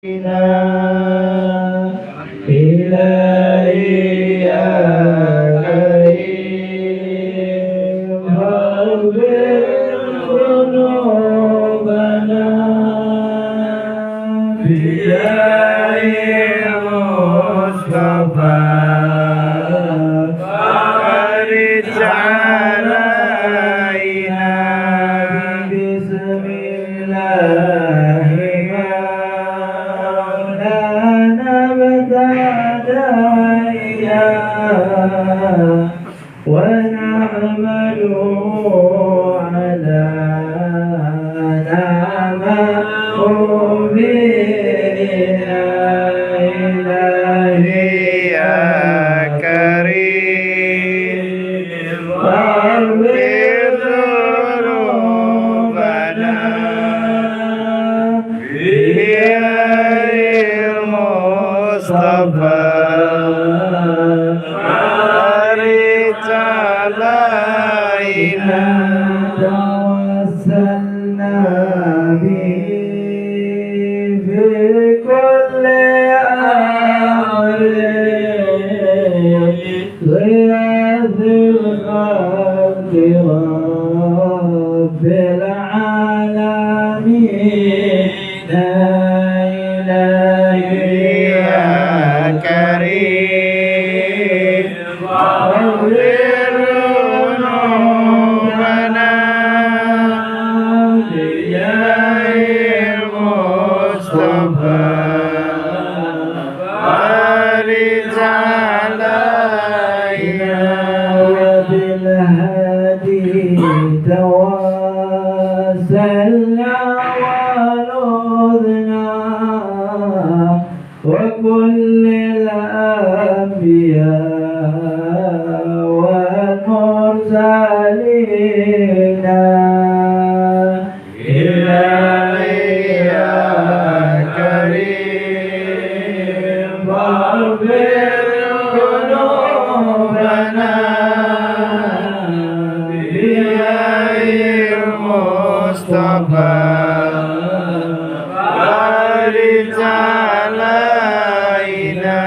إلهي يا كريم اغفر ذنوبنا بجاه المصطفى فرج علينا بسم الله ونعمل على نعمه بنا إلهي يا كريم واغفر ذنوبنا بجاه المصطفى توسلنا به في كل أمر غياث الخلق رب العالمين إلهي يا كريم واغفر ذنوبنا بجاه المصطفى فرج علينا وبالهادي توسلنا ولذنا وكل الأنبياء والمرسلين إلهي يا كريم واغفر ذنوبنا بجاه المصطفى فرج علينا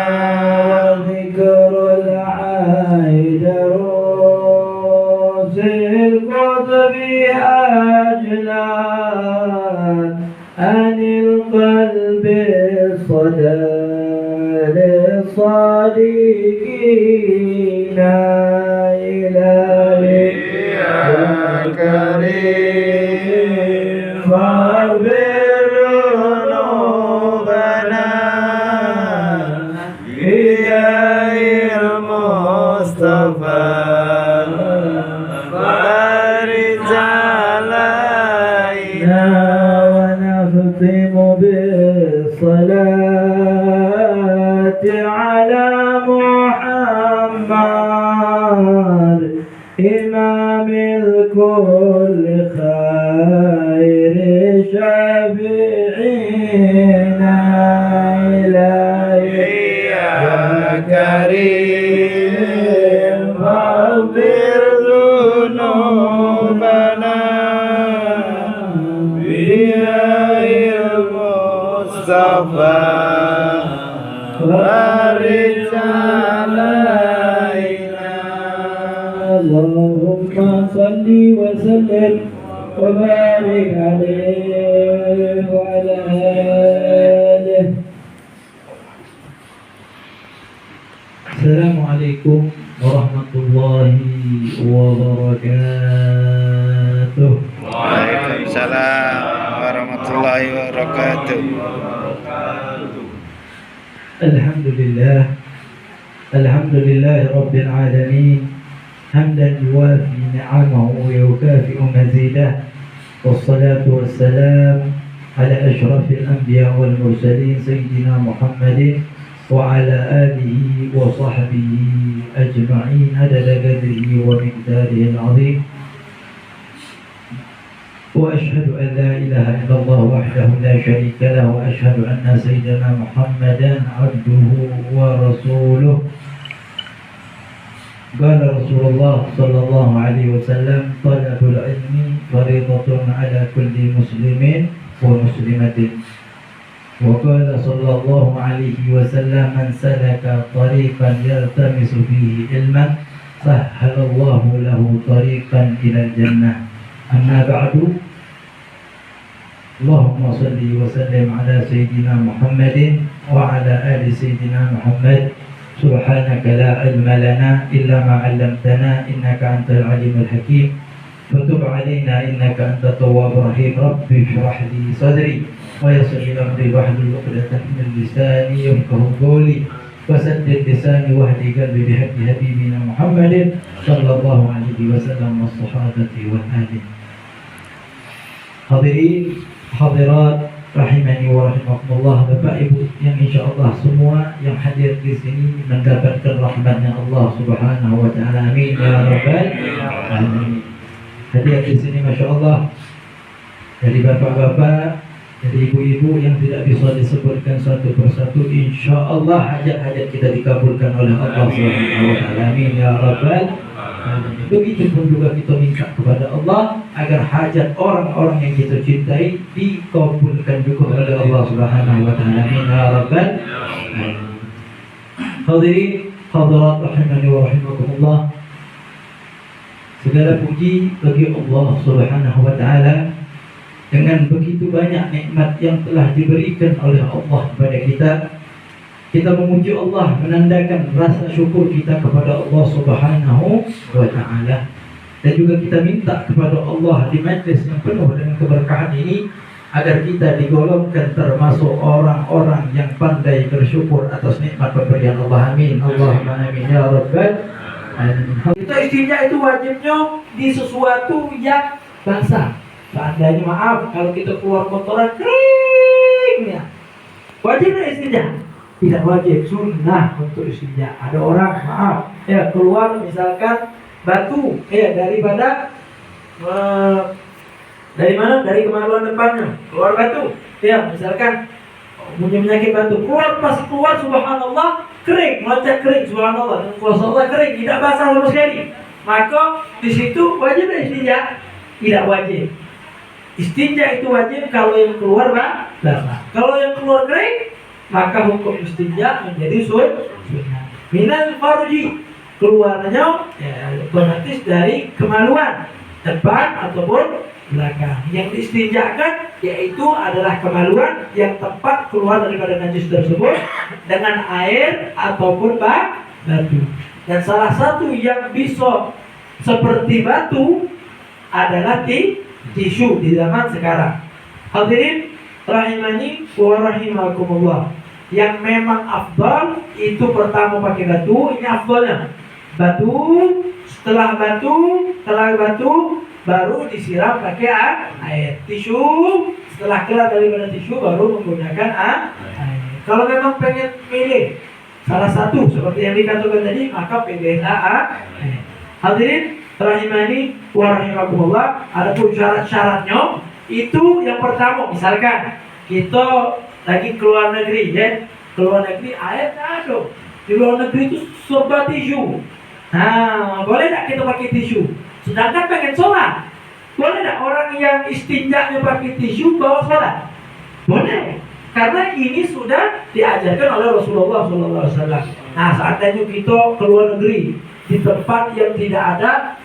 وذكر العهد روس القطب أجلال عن القلب الصدى للصادقين إلهي يا كريم واغفر ذنوبنا بجاه المصطفى فرج علينا ونختم بالصلاة على محمد إمام الكل خير شفيعنا إلهي يا كريم واغفر ذنوبنا بجاه المصطفى فرج علينا اللهم صل وسلم وبارك عليه وعلى آله. السلام عليكم ورحمة الله وبركاته. Waalaikumsalam warahmatullahi wabarakatuh. الحمد لله رب العالمين حمدا يوافي نعمه ويكافئ مزيده والصلاة والسلام على أشرف الأنبياء والمرسلين سيدنا محمد وعلى آله وصحبه أجمعين عدد قدره ومقداره العظيم. وأشهد أن لا إله إلا الله وحده لا شريك له وأشهد أن سيدنا محمدا عبده ورسوله. قال رسول الله صلى الله عليه وسلم طلب العلم فريضة على كل مسلم ومسلمة وقال صلى الله عليه وسلم من سلك طريقا يلتمس فيه علما سهل الله له طريقا إلى الجنة. أما بعد، اللهم صل وسلم على سيدنا محمد وعلى آل سيدنا محمد. سبحانك لا علم لنا إلا ما علمتنا إنك أنت العليم الحكيم. فتب علينا إنك أنت التواب الرحيم. رب اشرح لي صدري ويسر لي أمري واحلل عقدة من لساني يفقهوا قولي وسدد لساني واهدي قلبي بحق حبيبنا محمد صلى الله عليه وسلم والصحابة والآل. Hadirin hadirat rahimani wa rahimakumullah, Bapak Ibu yang insyaallah semua yang hadir di sini mendapatkan rahmatnya Allah Subhanahu wa taala. Amin ya rabbal alamin. Hadir di sini masyaallah dari bapak-bapak, dari ibu-ibu yang tidak bisa disebutkan satu persatu, insyaallah hajat-hajat kita dikabulkan oleh Allah Subhanahu wa taala. Amin ya rabbal alamin. Begitu pun juga kita minta kepada Allah agar hajat orang-orang yang kita cintai dikabulkan juga oleh Allah Subhanahu wa taala. Amin ya rabbal alamin. Hadirin hadirat rahimani wa rahimakumullah, segala puji bagi Allah Subhanahu wa taala dengan begitu banyak nikmat yang telah diberikan oleh Allah kepada kita. Kita memuji Allah, menandakan rasa syukur kita kepada Allah Subhanahu wa taala. Dan juga kita minta kepada Allah di majlis yang penuh dengan keberkahan ini agar kita digolongkan termasuk orang-orang yang pandai bersyukur atas nikmat pemberian Allah. Amin. Allahumma amin ya rabbal alamin. Kita istinja itu wajibnya di sesuatu yang basah. Seandainya maaf kalau kita keluar kotoran kering ya, wajibnya istinja? Tidak wajib, sunnah untuk istinja. Ada orang maaf ya keluar misalkan batu ya daripada dari mana, dari kemaluan depannya keluar batu ya, misalkan punya penyakit batu, keluar pas keluar subhanallah kering, loncat kering subhanallah, dan kuasa Allah kering, tidak basah sama sekali, maka di situ wajib istinja? Tidak wajib. Istinja itu wajib kalau yang keluar basah. Kalau yang keluar kering, maka hukum istinja menjadi sunnah. Minal farji, keluarnya ya, otomatis dari kemaluan depan ataupun belakang. Yang diistinjakan yaitu adalah kemaluan yang tempat keluar daripada najis tersebut dengan air ataupun batu. Dan salah satu yang bisa seperti batu adalah tisu di zaman sekarang. Hadirin rahimani wa rahimakumullah, yang memang afdal itu pertama pakai batu, ini afdalnya. Batu, setelah batu baru disiram pakai air. Tisu, setelah kelar daripada tisu baru menggunakan air. Kalau memang pengen pilih salah satu seperti yang dikatakan tadi, maka pilihlah air. Hadirin rahimani wa rahimakumullah, adapun syarat-syaratnya itu yang pertama, misalkan kita lagi keluar negeri ya, keluar negeri air ada, di luar negeri itu serba tisu. Nah, boleh tak kita pakai tisu? Sedangkan pengen sholat, boleh tak orang yang istinjanya pakai tisu bawa sholat? Boleh, karena ini sudah diajarkan oleh Rasulullah SAW. Nah, seandainya kita keluar negeri di tempat yang tidak ada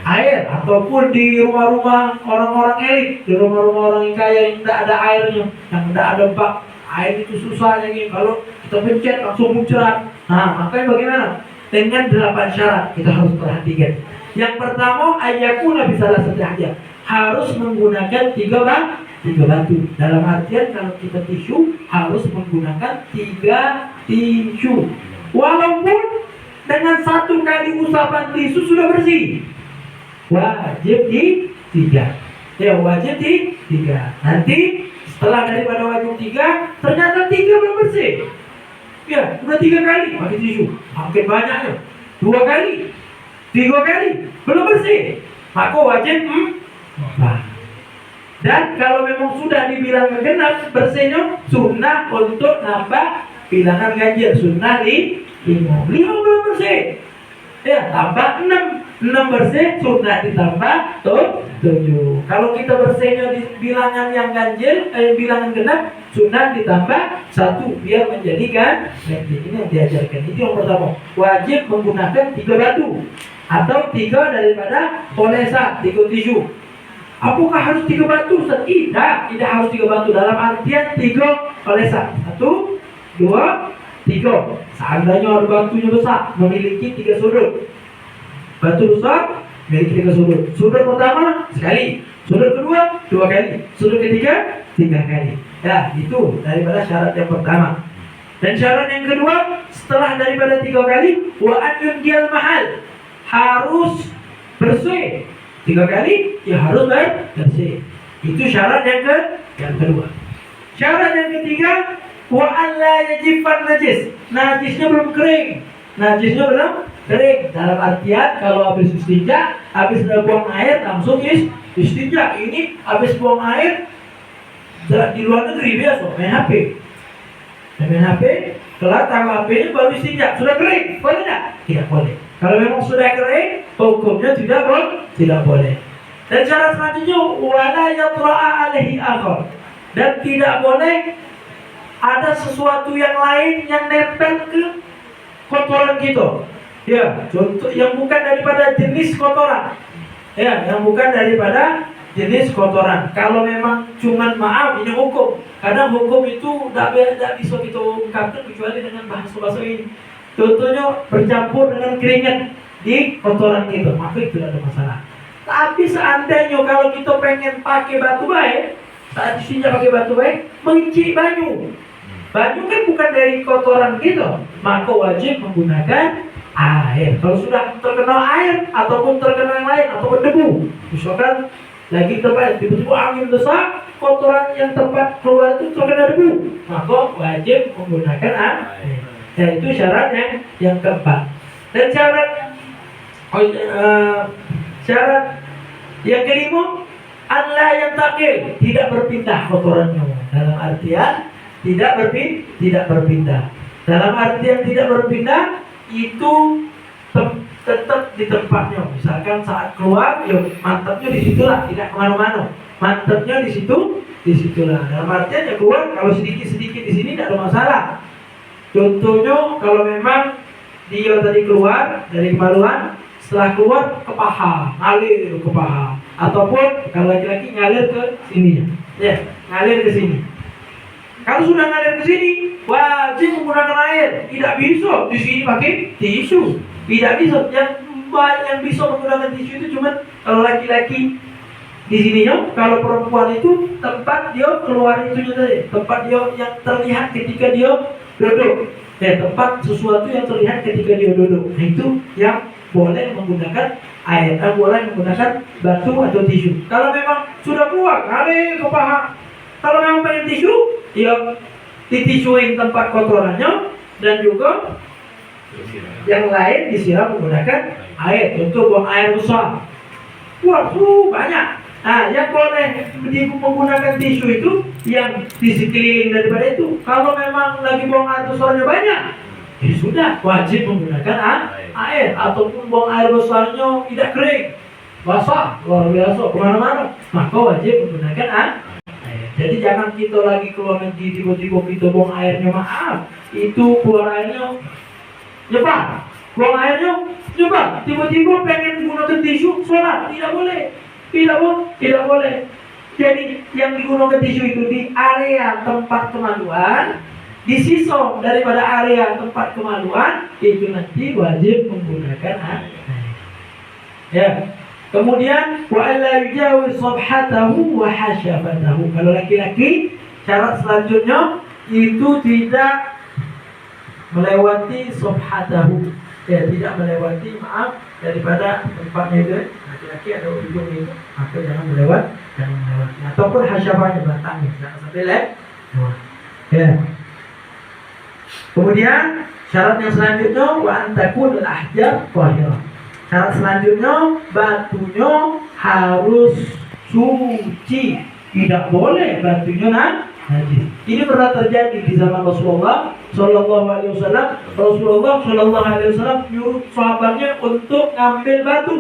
air, ataupun di rumah-rumah orang-orang elit, di rumah-rumah orang yang kaya yang tidak ada airnya, yang tidak ada bak, air itu susah ini. Kalau kita pencet langsung muncrat. Nah, makanya bagaimana? Dengan 8 syarat kita harus perhatikan. Yang pertama, ayakuna bisalah saja, harus menggunakan 3 batu. Dalam artian kalau kita tisu harus menggunakan 3 tisu. Walaupun dengan 1 kali usapan tisu sudah bersih, wajib di 3. Ya, wajib di 3. Nanti setelah daripada wajib 3, ternyata 3 belum bersih. Ya, sudah 3 kali pakai tisu, makin banyaknya. 2 kali, 3 kali belum bersih, maka wajib 4. Dan kalau memang sudah dibilang genap bersihnya, sunnah untuk nambah bilangan ganjil. Sunnah 5 belum bersih, ya tambah 6. 6 bersih, sunnah ditambah 7. Kalau kita bersihnya di bilangan yang ganjil, bilangan genap, sunnah ditambah 1 biar menjadikan ganjil. Ini yang diajarkan. Itu yang pertama. Wajib menggunakan 3 batu atau 3 daripada polesa, 3 tisu. Apakah harus 3 batu? Tidak harus 3 batu. Dalam artian 3 polesa. 1, 2, 3. Seandainya ada batunya besar, memiliki 3 sudut. Batu besar memiliki 3 sudut. Sudut pertama sekali, sudut kedua 2 kali, sudut ketiga 3 kali. Ya, itu daripada syarat yang pertama. Dan syarat yang kedua, setelah daripada 3 kali, wa an yunjal mahal, harus bersih. 3 kali ya harus bersih. Itu syarat yang kedua. Syarat yang ketiga, wa an la yajifan najis. Najisnya belum kering. Najisnya belum kering. Dalam artian kalau habis istinja, habis buang air langsung istinja. Ini habis buang air di luar negeri biasa main HP. Main HP, kelar taruh HP-nya baru istinja. Sudah kering, boleh tidak? Tidak boleh. Kalau memang sudah kering, hukumnya tidak boleh. Dan syarat selanjutnya, wala yatra'a alaihi akhar. Dan tidak boleh ada sesuatu yang lain yang nempel ke kotoran kita. Ya, contoh yang bukan daripada jenis kotoran. Ya, yang bukan daripada jenis kotoran. Kalau memang cuman maaf, ini hukum. Kadang hukum itu tidak bisa kita ungkapkan kecuali dengan bahasa ini. Contohnya bercampur dengan keringat di kotoran kita, maka itu tidak ada masalah. Tapi seandainya kalau kita pengen pakai batu baik, saat isinya pakai batu baik, mencuci baju. Baju kan bukan dari kotoran kita, maka wajib menggunakan air. Kalau sudah terkena air ataupun terkena yang lain ataupun debu, misalkan lagi tempat tiba-tiba angin besar, kotoran yang tempat keluar itu terkena debu, maka wajib menggunakan air. Dan itu syarat yang keempat. Dan syarat yang kelima, Allah yang takil, tidak berpindah kotorannya. Dalam artian tidak berpindah. Dalam artian tidak berpindah itu tetap di tempatnya. Misalkan saat keluar, ya mantapnya di situlah, tidak kemana-mana. Mantapnya di situlah. Dalam artian ya keluar, kalau sedikit-sedikit di sini tidak ada masalah. Contohnya kalau memang dia tadi keluar dari kemaluan, setelah keluar ke paha, ngalir ke paha, ataupun kalau laki-laki ngalir ke sini, ya ngalir ke sini. Kalau sudah ngalir ke sini, wajib menggunakan air. Tidak bisa di sini pakai tisu. Tidak bisa. Yang bisa menggunakan tisu itu cuma kalau laki-laki di sininya. Kalau perempuan itu tempat dia keluar itunya tadi, tempat dia yang terlihat ketika dia duduk. Tempat sesuatu yang terlihat ketika dia duduk. Nah, itu yang boleh menggunakan air, boleh menggunakan batu atau tisu. Kalau memang sudah keluar, ngalir ke paha. Kalau memang pengen tisu, ya ditisuin tempat kotorannya dan juga yang lain disiram menggunakan air. Untuk buang air besar, banyak. Nah, yang boleh menggunakan tisu itu yang di sekeliling daripada itu. Kalau memang lagi buang air besarnya banyak, ya sudah wajib menggunakan air. Ataupun buang air besarnya tidak kering, basah luar biasa kemana-mana, maka wajib menggunakan air. Jadi jangan kita lagi keluar negeri tiba-tiba kita buang airnya, maaf, itu keluar airnya nyebar, buang airnya nyebar, tiba-tiba pengen gunakan tisu sholat, tidak boleh. Jadi yang digunakan tisu itu di area tempat kemaluan, di sisa daripada area tempat kemaluan itu nanti wajib menggunakan air. Ya. Kemudian wa alla yujawiz sabhatahu wa hasyafatahu. Kalau laki-laki, syarat selanjutnya itu tidak melewati sabhatahu. Ya, tidak melewati, maaf, daripada tempatnya itu. Laki-laki ada ujung itu, maka jangan melewati. Ataupun hasyafahnya, batangnya, jangan sampai lewat. Ya. Kemudian syarat yang selanjutnya wa antakun al-ahjar tahirah. Syarat selanjutnya, batunya harus suci. Tidak boleh batunya najis. Ini pernah terjadi di zaman Rasulullah Shallallahu Alaihi Wasallam. Rasulullah Shallallahu Alaihi Wasallam nyuruh sahabatnya untuk ngambil batu.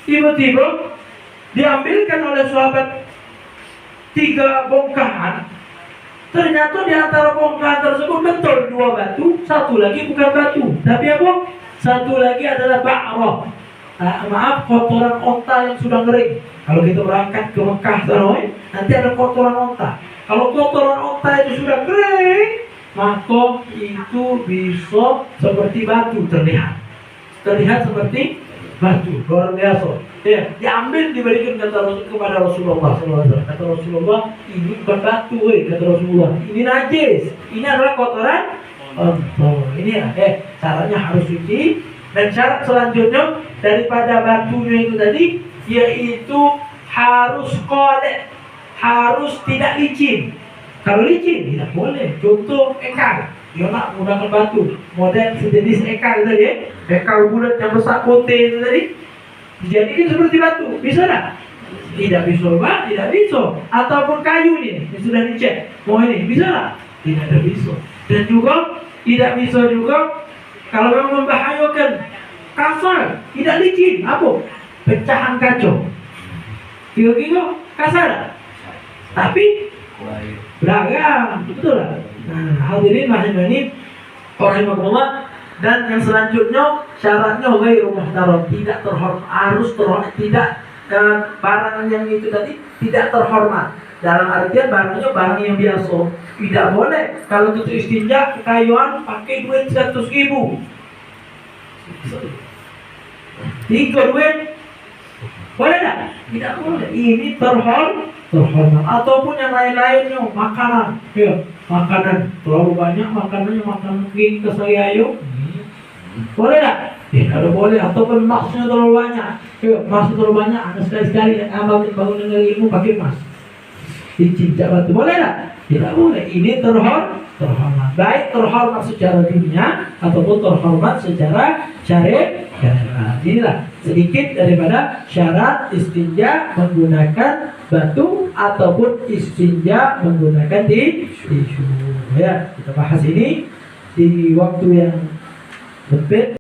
Tiba-tiba diambilkan oleh sahabat 3 bongkahan. Ternyata di antara bongkahan tersebut betul 2 batu, satu lagi bukan batu, tapi apa? Satu lagi adalah ba'rah. Maaf, kotoran onta yang sudah kering. Kalau kita berangkat ke Mekah nanti ada kotoran onta. Kalau kotoran onta itu sudah kering, maka itu bisa seperti batu terlihat seperti batu, luar biasa. Ya, diambil diberikan kepada Rasulullah SAW. Kata Rasulullah, ini bukan batu, kata Rasulullah. Ini najis. Ini adalah kotoran onta. Ini ya, caranya harus suci. Dan syarat selanjutnya daripada batunya itu tadi, yaitu harus kolek, harus tidak licin. Kalau licin tidak boleh. Contoh ekar, dia nak menggunakan batu model sejenis ekar tadi, ekar bulat yang besar putih itu tadi, dijadikan seperti batu, bisa tak? Tidak bisa, Pak, tidak bisa. Ataupun kayu ini sudah dicek, mau ini bisa tak? Tidak bisa. Dan juga tidak bisa juga kalau memang membahayakan, kasar, tidak licin, apa? Pecahan kacau. Kira-kira kasar, tapi beragam, betul lah. Nah, hadirin rahimani rahimahullah. Dan yang selanjutnya syaratnya ghairu muhtaram, tidak terhormat, harus terhormat, tidak barang yang itu tadi tidak terhormat. Dalam artian barangnya barang yang biasa. Tidak boleh kalau untuk istinja kekayuan pakai duit 100.000. 3 duit boleh tak? Tidak boleh. Ini terhormat. Ataupun yang lain-lainnya, makanan, ya, makanan terlalu banyak, makanannya makan mungkin kesayayo, boleh tak? Tidak boleh. Ataupun emasnya terlalu banyak, ya, emas terlalu banyak, ada sekali-sekali yang amal bangun dengan ilmu pakai emas, dicincang batu, boleh tak? Tidak boleh. Ini terhormat, baik terhormat secara dunia ataupun terhormat secara syariat. Inilah sedikit daripada syarat istinja menggunakan batu ataupun istinja menggunakan tisu. Ya, kita bahas ini di waktu yang sempit.